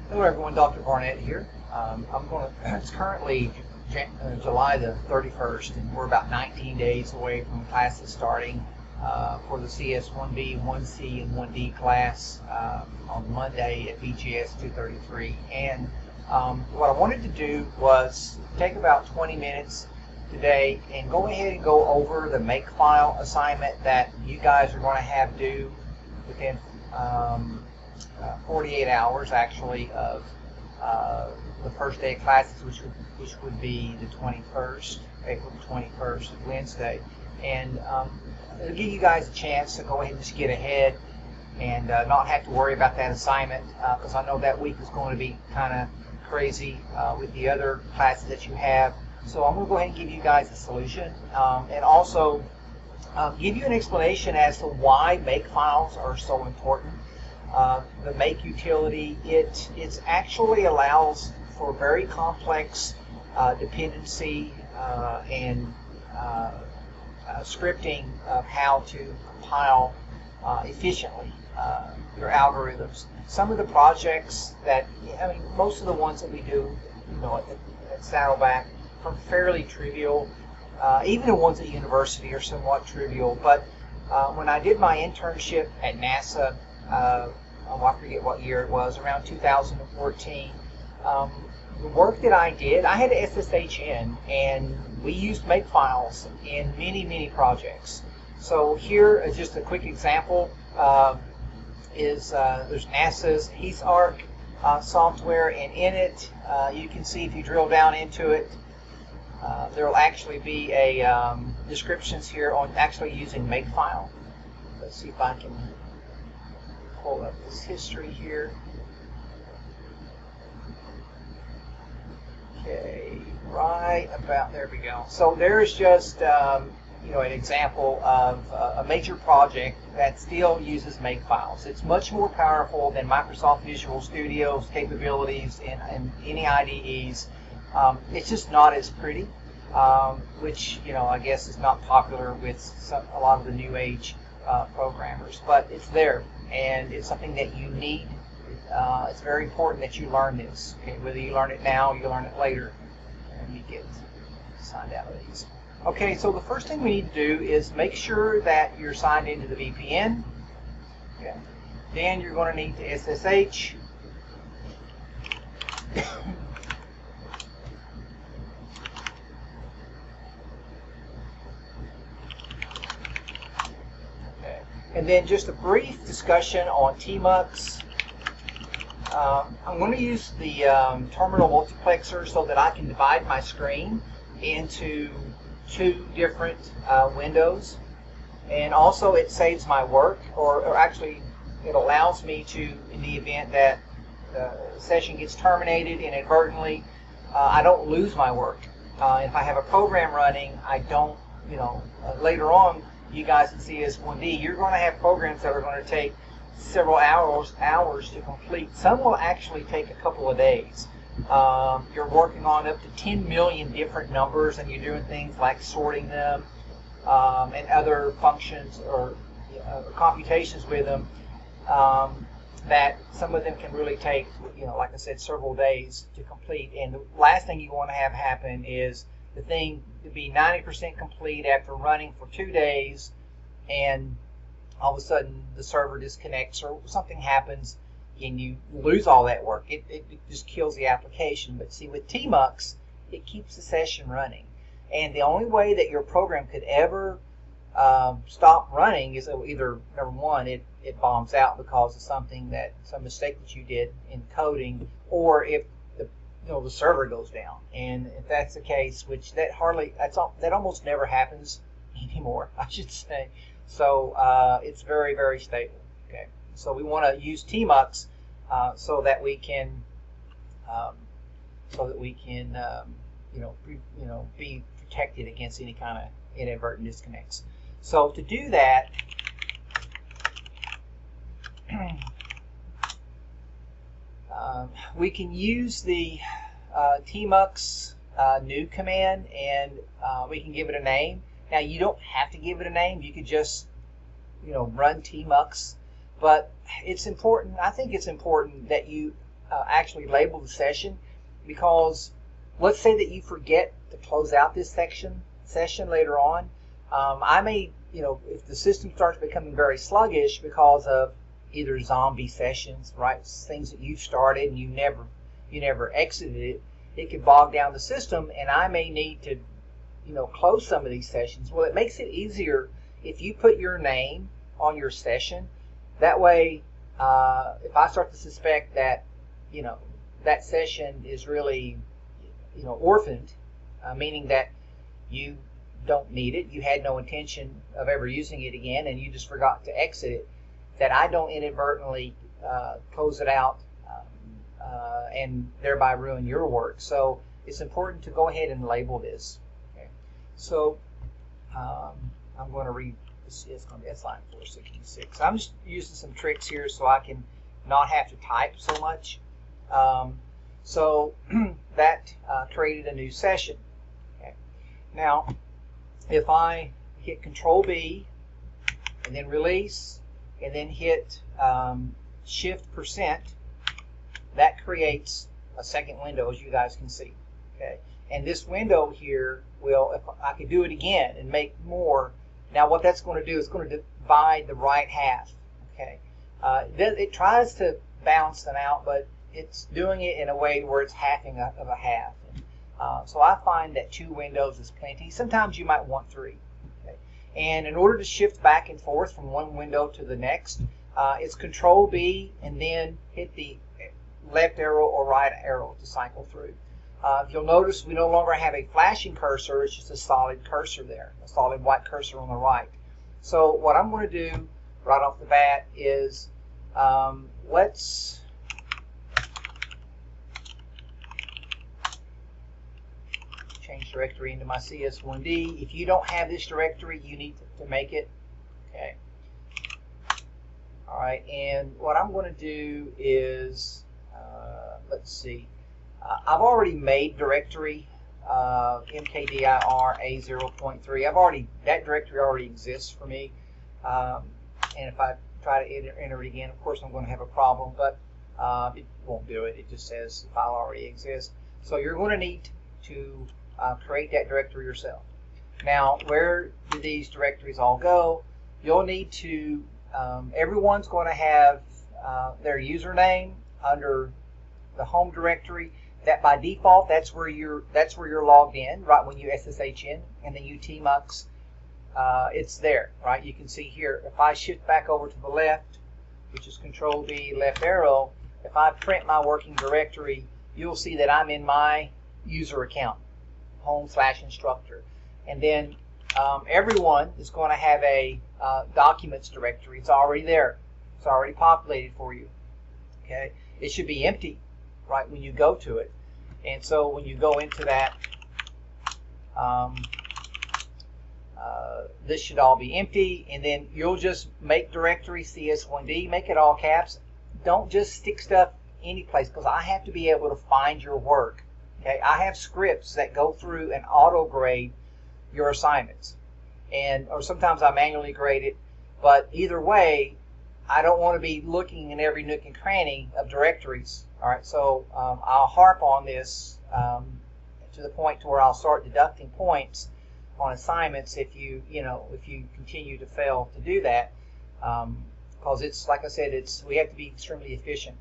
Hello everyone, Dr. Barnett here. It's currently July the 31st, and we're about 19 days away from classes starting for the CS 1B, 1C, and 1D class on Monday at BGS 233. And what I wanted to do was take about 20 minutes today and go ahead and go over the makefile assignment that you guys are going to have due within 48 hours actually of the first day of classes, which would be the 21st, April 21st, Wednesday. And it'll give you guys a chance to go ahead and just get ahead and not have to worry about that assignment, because I know that week is going to be kind of crazy with the other classes that you have. So I'm going to go ahead and give you guys a solution, and also give you an explanation as to why makefiles are so important. The make utility, it actually allows for very complex dependency and scripting of how to compile efficiently your algorithms. Some of the projects that, most of the ones that we do, at Saddleback are fairly trivial. Even the ones at university are somewhat trivial. But when I did my internship at NASA, I forget what year it was, around 2014. The work that I did, I had to SSH in, and we used makefiles in many projects. So here is just a quick example. There's NASA's HeathArc software, and in it you can see, if you drill down into it, there will actually be a descriptions here on actually using makefile. Let's see if I can pull up this history here. Okay, right about there we go. So there's just an example of a major project that still uses makefiles. It's much more powerful than Microsoft Visual Studio's capabilities and any IDEs. It's just not as pretty, which I guess is not popular with a lot of the new age programmers, but it's there, and it's something that you need. It's very important that you learn this. Okay, whether you learn it now or you learn it later. Let me get signed out of these. Okay, so the first thing we need to do is make sure that you're signed into the VPN. Okay. Then you're going to need to SSH. Okay. And then just a brief discussion on tmux. I'm going to use the terminal multiplexer so that I can divide my screen into two different windows, and also it saves my work, or actually it allows me to, in the event that the session gets terminated inadvertently, I don't lose my work. If I have a program running, I don't, later on, you guys in CS1D, you're going to have programs that are going to take several hours to complete. Some will actually take a couple of days. You're working on up to 10 million different numbers, and you're doing things like sorting them and other functions or computations with them, that some of them can really take, like I said, several days to complete. And the last thing you want to have happen is the thing to be 90% complete after running for 2 days, and all of a sudden the server disconnects or something happens and you lose all that work. It just kills the application. But see, with tmux, it keeps the session running. And the only way that your program could ever stop running is either, number one, it bombs out because of some mistake that you did in coding, or if the server goes down. And if that's the case, which that almost never happens anymore, I should say. So it's very stable. Okay, so we want to use tmux so that we can be protected against any kind of inadvertent disconnects. So to do that, we can use the tmux new command, and we can give it a name. Now, you don't have to give it a name. You could just, run tmux. But it's important. I think it's important that you actually label the session, because let's say that you forget to close out this session later on. I may, if the system starts becoming very sluggish because of either zombie sessions, right, things that you've started and you never exited it, it could bog down the system, and I may need to, close some of these sessions. Well, it makes it easier if you put your name on your session. That way, if I start to suspect that, that session is really, orphaned, meaning that you don't need it, you had no intention of ever using it again, and you just forgot to exit it, that I don't inadvertently close it out and thereby ruin your work. So it's important to go ahead and label this. Okay. So I'm going to read. It's going to be line 466. I'm just using some tricks here so I can not have to type so much. So that created a new session. Okay. Now, if I hit Control B and then release and then hit Shift%, that creates a second window, as you guys can see. Okay. And this window here will, if I could do it again and make more. Now what that's going to do is going to divide the right half. Okay. It tries to balance them out, but it's doing it in a way where it's halving of a half. So I find that 2 windows is plenty. Sometimes you might want 3. Okay. And in order to shift back and forth from one window to the next, it's Control B and then hit the left arrow or right arrow to cycle through. You'll notice we no longer have a flashing cursor, it's just a solid cursor there, a solid white cursor on the right. So what I'm going to do right off the bat is let's change directory into my CS1D. If you don't have this directory, you need to make it. Okay. All right, and what I'm going to do is, let's see, I've already made directory mkdir a0.3. That directory already exists for me, and if I try to enter it again, of course I'm going to have a problem, but it won't do it. It just says the file already exists. So you're going to need to create that directory yourself. Now, where do these directories all go? You'll need to, everyone's going to have their username under the home directory. That by default, that's where you're logged in, right, when you SSH in, and then you tmux, it's there, right? You can see here, if I shift back over to the left, which is Control B, left arrow, if I print my working directory, you'll see that I'm in my user account, home/instructor. And then everyone is going to have a documents directory. It's already there. It's already populated for you. Okay, it should be empty, right, when you go to it. And so when you go into that, this should all be empty, and then you'll just make directory CS1D, make it all caps. Don't just stick stuff any place, because I have to be able to find your work. Okay, I have scripts that go through and auto grade your assignments, or sometimes I manually grade it, but either way, I don't want to be looking in every nook and cranny of directories. All right, so I'll harp on this to the point to where I'll start deducting points on assignments if you continue to fail to do that, because it's, like I said, we have to be extremely efficient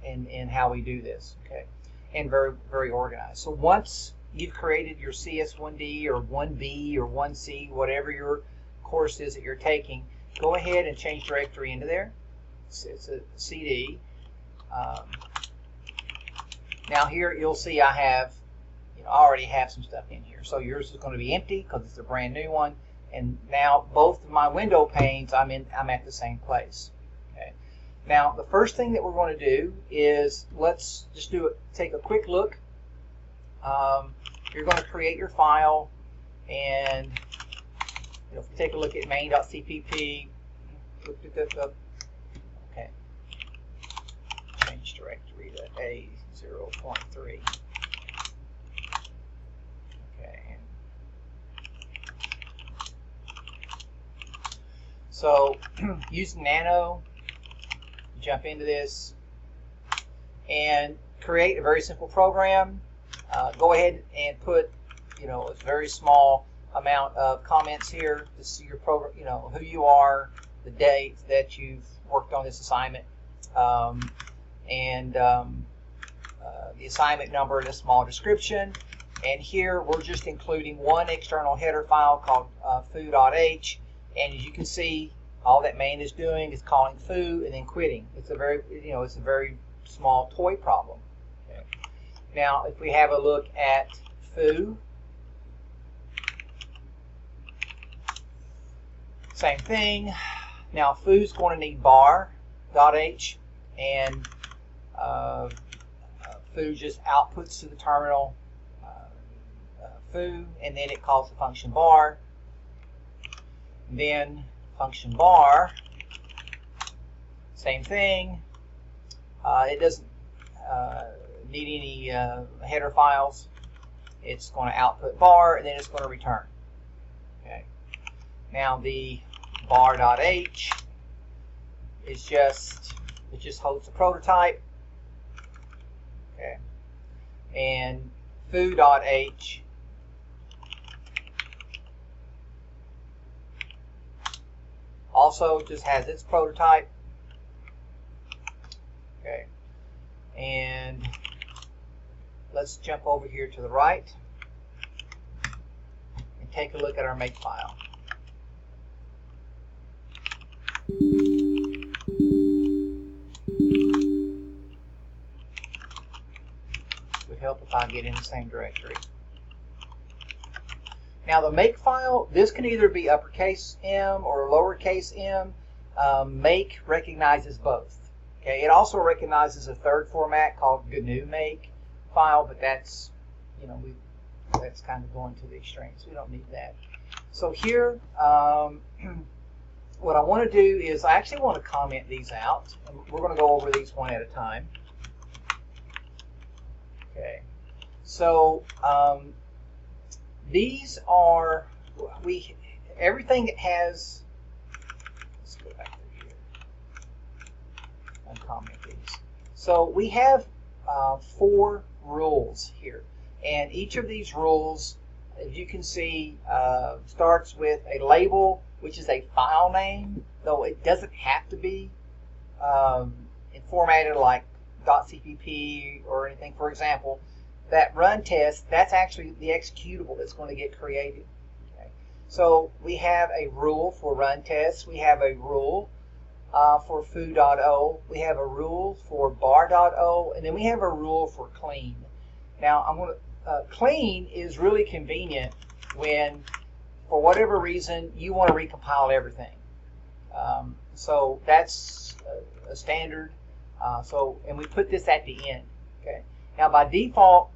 in how we do this. Okay, and very, very organized. So once you've created your CS1D or 1B or 1C, whatever your course is that you're taking, go ahead and change directory into there. It's a CD. Now here you'll see I already have some stuff in here. So yours is going to be empty because it's a brand new one. And now both of my window panes, I'm at the same place. Okay. Now the first thing that we're going to do is let's just take a quick look. You're going to create your file, and if you take a look at main.cpp, okay, change directory to A0.3. Okay. So use Nano, jump into this, and create a very simple program. Go ahead and put, a very small amount of comments here. This is your program, who you are, the date that you've worked on this assignment, and the assignment number and a small description. And here we're just including one external header file called foo.h, and as you can see, all that main is doing is calling foo and then quitting. It's a very small toy problem. Okay. Now, if we have a look at foo, same thing. Now, foo's going to need bar.h, and foo just outputs to the terminal foo, and then it calls the function bar. And then function bar, same thing. It doesn't need any header files. It's going to output bar, and then it's going to return. Okay. Now the bar.h is just holds the prototype. Okay. And foo.h also just has its prototype. Okay. And let's jump over here to the right and take a look at our make file. Would help if I get in the same directory. Now the make file, this can either be uppercase M or lowercase m. Make recognizes both. Okay, it also recognizes a third format called GNU make file, but that's that's kind of going to the extremes. We don't need that. So here, what I want to do is I actually want to comment these out, and we're going to go over these one at a time. Okay, so these are everything that has. Let's go back through here and comment these. So we have 4 rules here, and each of these rules, as you can see, starts with a label, which is a file name, though it doesn't have to be formatted like .cpp or anything. For example, that run test, that's actually the executable that's going to get created. Okay. So we have a rule for run tests, we have a rule for foo.o, we have a rule for bar.o, and then we have a rule for clean. Now I'm going to clean is really convenient when, for whatever reason, you want to recompile everything. So that's a standard. And we put this at the end. Okay. Now by default,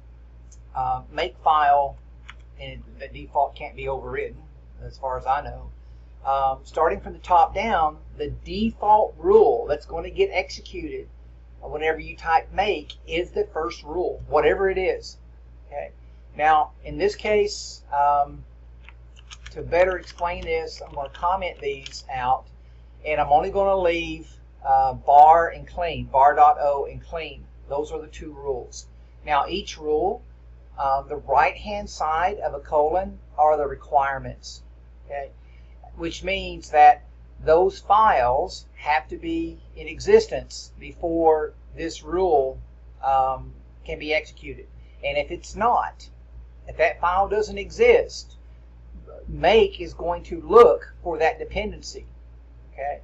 make file, and the default can't be overridden as far as I know. Starting from the top down, the default rule that's going to get executed whenever you type make is the first rule, whatever it is. Okay. Now in this case, to better explain this, I'm going to comment these out, and I'm only going to leave bar and clean, bar.o and clean. Those are the 2 rules. Now each rule, the right-hand side of a colon are the requirements, okay? Which means that those files have to be in existence before this rule can be executed. And if it's not, if that file doesn't exist, make is going to look for that dependency, okay?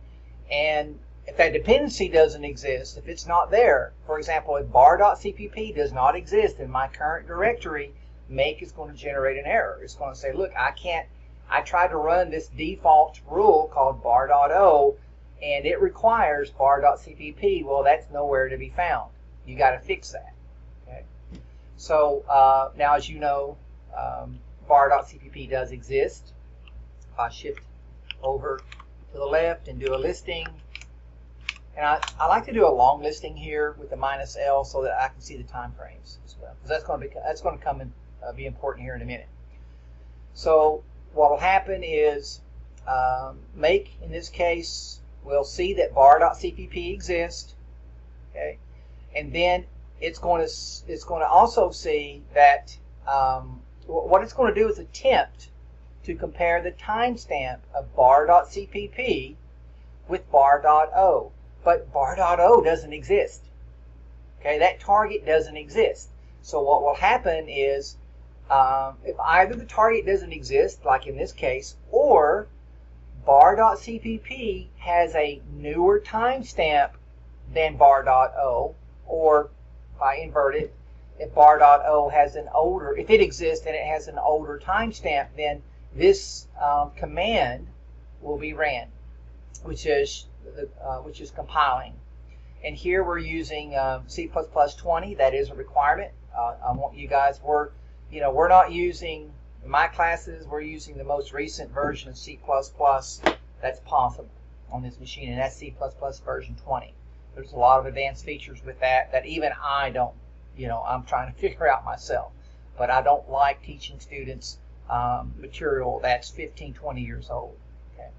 And if that dependency doesn't exist, if it's not there, for example, if bar.cpp does not exist in my current directory, make is going to generate an error. It's going to say, look, I tried to run this default rule called bar.o, and it requires bar.cpp. Well, that's nowhere to be found. You got to fix that. Okay. So now, as you know, bar.cpp does exist. If I shift over to the left and do a listing, and I like to do a long listing here with the -L so that I can see the time frames as well, because that's going to come and be important here in a minute. So what will happen is make, in this case, will see that bar.cpp exists, okay, and then it's going to also see that what it's going to do is attempt to compare the timestamp of bar.cpp with bar.o. But bar.o doesn't exist. Okay, that target doesn't exist. So what will happen is if either the target doesn't exist, like in this case, or bar.cpp has a newer timestamp than bar.o, or if I invert it, if bar.o has an older, if it exists and it has an older timestamp, then this command will be ran, which is compiling. And here we're using C++20. That is a requirement. I want you guys, we're not using, in my classes, we're using the most recent version of C++ that's possible on this machine, and that's C++ version 20. There's a lot of advanced features with that even I don't, I'm trying to figure out myself. But I don't like teaching students material that's 15, 20 years old. Okay.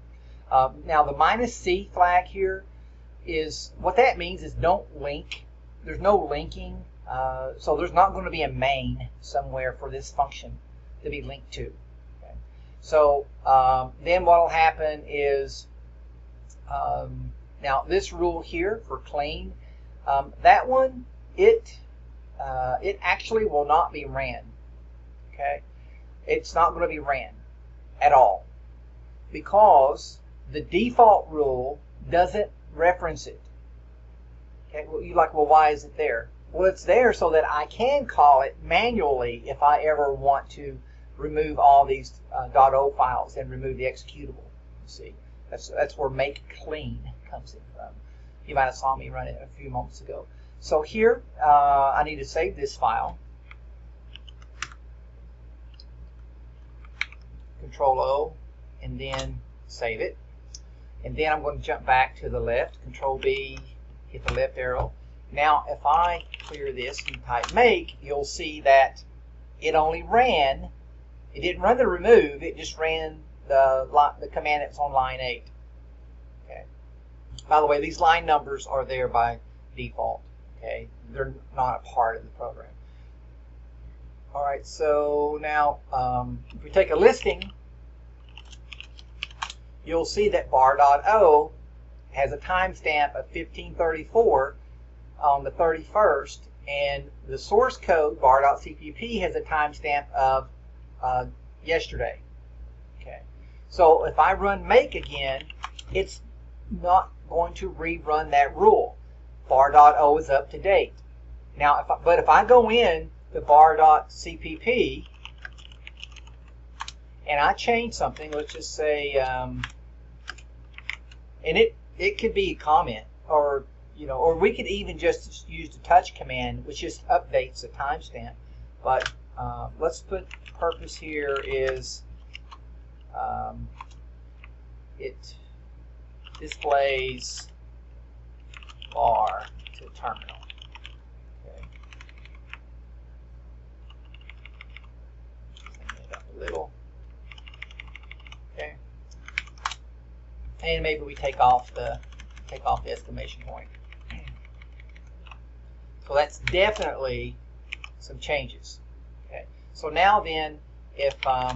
Now the -C flag here is, what that means is don't link. There's no linking, so there's not going to be a main somewhere for this function to be linked to. Okay. So then what will happen is, now this rule here for clean, that one, it actually will not be ran. Okay, it's not going to be ran at all because the default rule doesn't reference it. Okay, well, you're like, well, why is it there? Well, it's there so that I can call it manually if I ever want to remove all these .o files and remove the executable. You see, that's where make clean comes in from. You might have saw me run it a few moments ago. So here, I need to save this file. Control O, and then save it. And then I'm going to jump back to the left. Control B, hit the left arrow. Now, if I clear this and type make, you'll see that it only ran. It didn't run the remove. It just ran the command that's on line 8. Okay. By the way, these line numbers are there by default. Okay, they're not a part of the program. All right, so now if we take a listing, you'll see that bar.o has a timestamp of 1534 on the 31st, and the source code bar.cpp has a timestamp of yesterday. Okay, so if I run make again, it's not going to rerun that rule. Bar.o is up to date. Now, but if I go in to bar.cpp and I change something, let's just say, and it could be a comment, or or we could even just use the touch command, which just updates the timestamp. But let's put purpose here is it displays bar to terminal. Okay. Bring it up a little. Okay. And maybe we take off the exclamation point. So that's definitely some changes. Okay. So now then, if I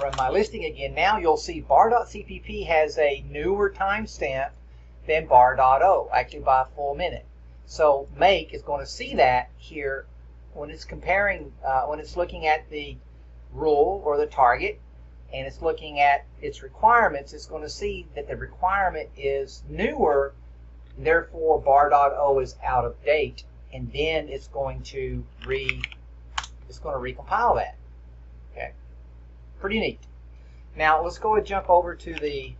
run my listing again, now you'll see bar.cpp has a newer timestamp than bar.o, actually by a full minute. So make is going to see that here when it's comparing, when it's looking at the rule or the target, and it's looking at its requirements. It's going to see that the requirement is newer, therefore bar.o is out of date, and then it's going to recompile that. Okay, pretty neat. Now let's go and jump over to the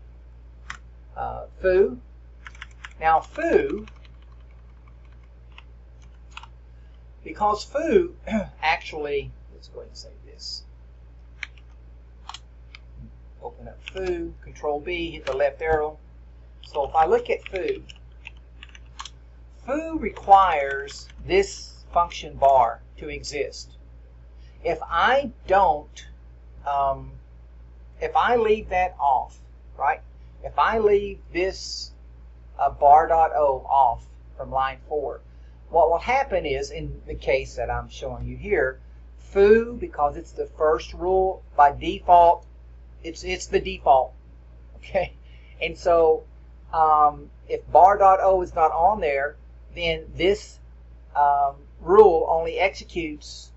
foo. Now foo, because foo actually, let's go ahead and save this. Open up foo, control B, hit the left arrow. So if I look at foo, foo requires this function bar to exist. If I don't, if I leave that off, right? If I leave this bar.o off from line 4, what will happen is, in the case that I'm showing you here, foo, because it's the first rule, by default, it's the default. Okay? And so if bar.o is not on there, then this rule only executes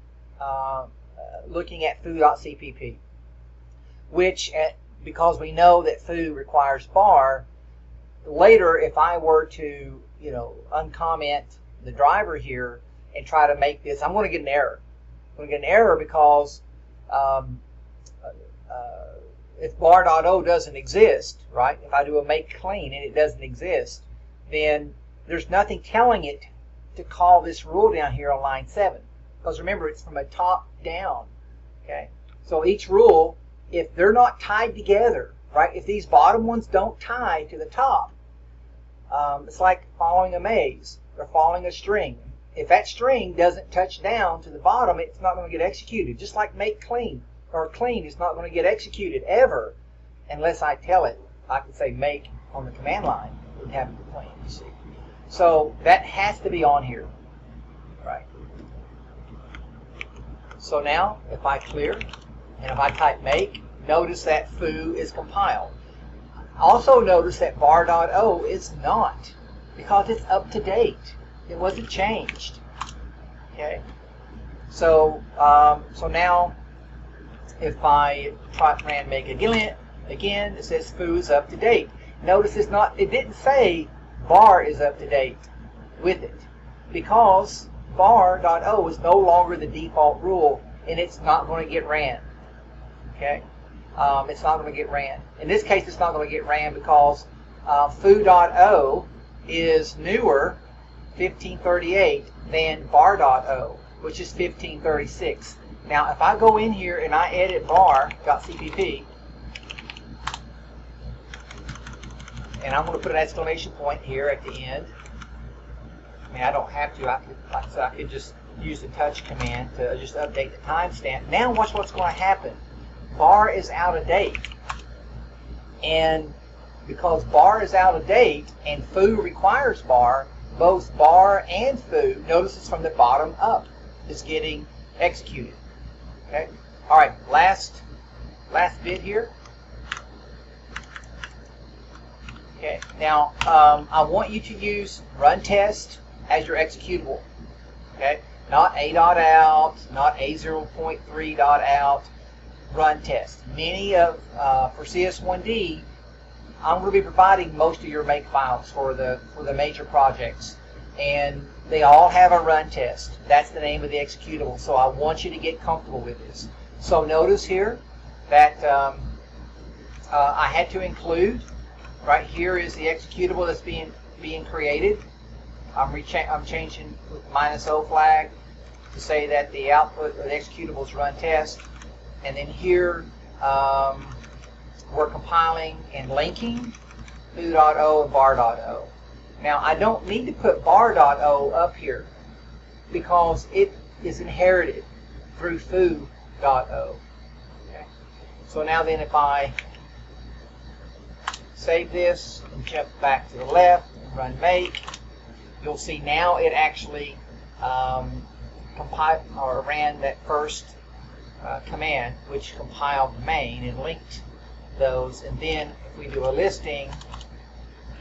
looking at foo.cpp, which, because we know that foo requires bar, later if I were to, uncomment the driver here and try to make this, I'm going to get an error. I'm going to get an error because if bar.o doesn't exist, right? If I do a make clean and it doesn't exist, then there's nothing telling it to call this rule down here on line 7. Because remember, it's from a top down. Okay? So each rule, if they're not tied together, right? If these bottom ones don't tie to the top, it's like following a maze or following a string. If that string doesn't touch down to the bottom, it's not going to get executed. Just like make clean or clean is not going to get executed ever unless I tell it. I can say make on the command line and have it clean, you see. So that has to be on here, right? So now if I clear and if I type make, notice that foo is compiled. Also notice that bar.o is not, because it's up to date. It wasn't changed. Okay. So so now if I ran make again, it says foo is up to date. Notice it didn't say bar is up to date with it, because bar.o is no longer the default rule and it's not going to get ran. Okay. It's not going to get ran. In this case, it's not going to get ran because foo.o is newer, 1538, than bar.o, which is 1536. Now, if I go in here and I edit bar.cpp, and I'm going to put an exclamation point here at the end. I mean, I don't have to. I could just use the touch command to just update the timestamp. Now, watch what's going to happen. Bar is out of date, and because bar is out of date and foo requires bar, both bar and foo, notice it's from the bottom up, is getting executed. Okay. All right. Last bit here. Okay. Now I want you to use run test as your executable. Okay. Not a.out, not a0.3.out. Run test. Many of for CS1D, I'm going to be providing most of your make files for the major projects, and they all have a run test. That's the name of the executable. So I want you to get comfortable with this. So notice here that I had to include, right here is the executable that's being created. I'm changing with the -o flag to say that the output of the executable is run test. And then here, we're compiling and linking foo.o and bar.o. Now, I don't need to put bar.o up here because it is inherited through foo.o. Okay. So now then, if I save this and jump back to the left and run make, you'll see now it actually compiled or ran that first command, which compiled the main and linked those, and then if we do a listing,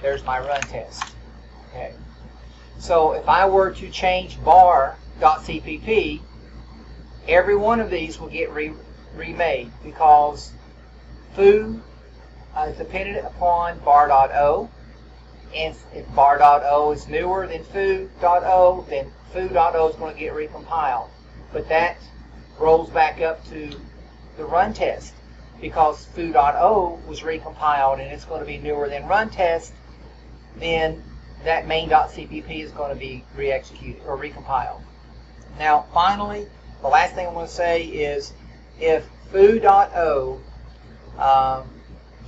there's my run test. Okay. So if I were to change bar.cpp, every one of these will get remade because foo is dependent upon bar.o, and if bar.o is newer than foo.o, then foo.o is going to get recompiled. But that rolls back up to the run test because foo.o was recompiled and it's going to be newer than run test, then that main.cpp is going to be re-executed or recompiled. Now finally, the last thing I'm going to say is if foo.o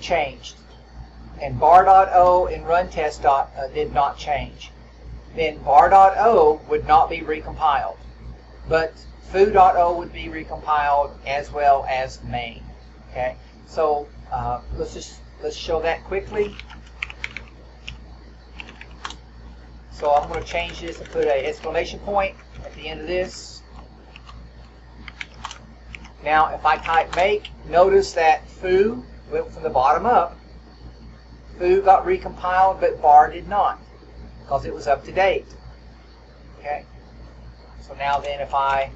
changed and bar.o and run test did not change, then bar.o would not be recompiled, but foo.o would be recompiled as well as main. Okay, so let's show that quickly. So I'm going to change this and put an exclamation point at the end of this. Now, if I type make, notice that foo went from the bottom up. Foo got recompiled, but bar did not, because it was up to date. Okay. So now then, if I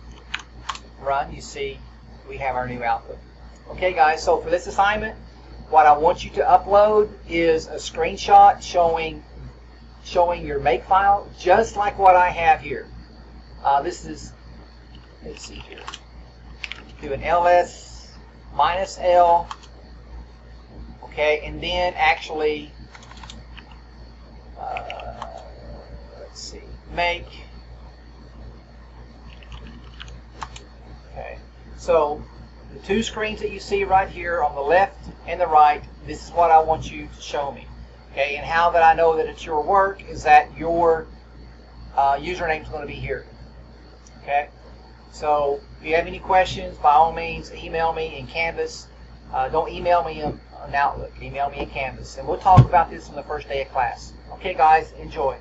run, you see we have our new output. Okay, guys. So for this assignment, what I want you to upload is a screenshot showing your make file, just like what I have here. This is, let's see here. Do an ls -l, okay, and then actually, let's see, make. Okay, so the two screens that you see right here on the left and the right, this is what I want you to show me. Okay, and how that I know that it's your work is that your username is going to be here. Okay, so if you have any questions, by all means, email me in Canvas. Don't email me on Outlook. Email me in Canvas. And we'll talk about this on the first day of class. Okay, guys, enjoy.